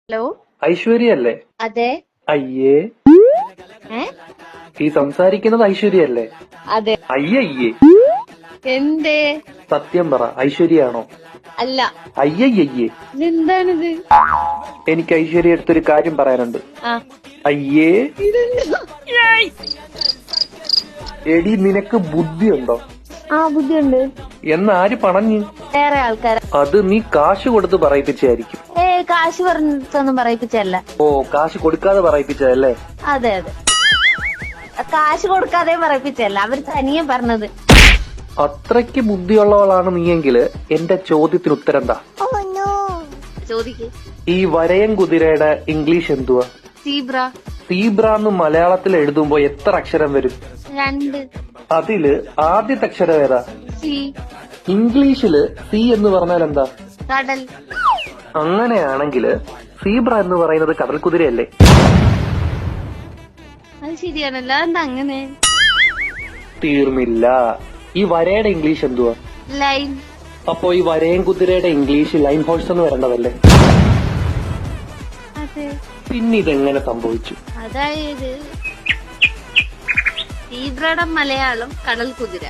Hello, Aishwarya അല്ലേ? അതെ. അയ്യേ, ഈ സംസാരിക്കുന്നത് ഐശ്വര്യ അല്ലേ? അതെ. അയ്യയ്യേ, എന്തേ? സത്യം പറ, ഐശ്വര്യാണോ? അല്ല. അയ്യയ്യേ, എന്താണിത്? എനിക്ക് ഐശ്വര്യ അടുത്തൊരു കാര്യം പറയാനുണ്ട്. അയ്യേ, എടി നിനക്ക് ബുദ്ധിയുണ്ടോ? ബുദ്ധിയുണ്ട്. എന്നാര് പറഞ്ഞു? വേറെ ആൾക്കാർ. അത് നീ കാശ് കൊടുത്ത് പറയിപ്പിച്ചായിരിക്കും. കാശ് പറഞ്ഞിട്ടൊന്നും പറയിപ്പിച്ചല്ല. ഓ, കാശ് കൊടുക്കാതെ പറയിപ്പിച്ചതല്ലേ? അതെ അതെ, കാശ് കൊടുക്കാതെ പറയിപ്പിച്ചല്ല, അവർ തനിയെ പറഞ്ഞത്. അത്രയ്ക്ക് ബുദ്ധിയുള്ളവളാണ് നീയെങ്കില് എന്റെ ചോദ്യത്തിന് ഉത്തരം എന്താ? ചോദിക്ക്. ഈ വരയൻ കുതിരയുടെ ഇംഗ്ലീഷ് എന്തുവാ? സീബ്ര. സീബ്ര എന്ന് മലയാളത്തിൽ എഴുതുമ്പോ എത്ര അക്ഷരം വരും? 2. അതില് ആദ്യത്തെ അക്ഷരം ഏതാ? സി. ഇംഗ്ലീഷില് സി എന്ന് പറഞ്ഞാൽ എന്താ? കടൽ. അങ്ങനെയാണെങ്കില് സീബ്ര എന്ന് പറയുന്നത് കടൽ കുതിരയല്ലേ? അത് ശരിയാണല്ലോ, എന്താ അങ്ങനെ? തീർന്നില്ല. ഈ വരയുടെ ഇംഗ്ലീഷ് എന്തുവാ? ലൈൻ. അപ്പോ ഈ വരയൻ കുതിരയുടെ ഇംഗ്ലീഷ് ലൈൻ ഹോഴ്സ് എന്ന് വരേണ്ടതല്ലേ? അതെ. പിന്നെ ഇതെങ്ങനെ സംഭവിച്ചു? അതായത് സീബ്രയുടെ മലയാളം കടൽ കുതിര.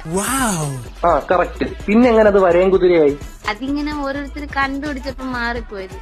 കറക്റ്റ്. പിന്നെ എങ്ങനെ അത് വരയൻ കുതിരയായി? അതിങ്ങനെ ഓരോരുത്തർ കണ്ടുപിടിച്ചപ്പോ മാറിപ്പോയത്.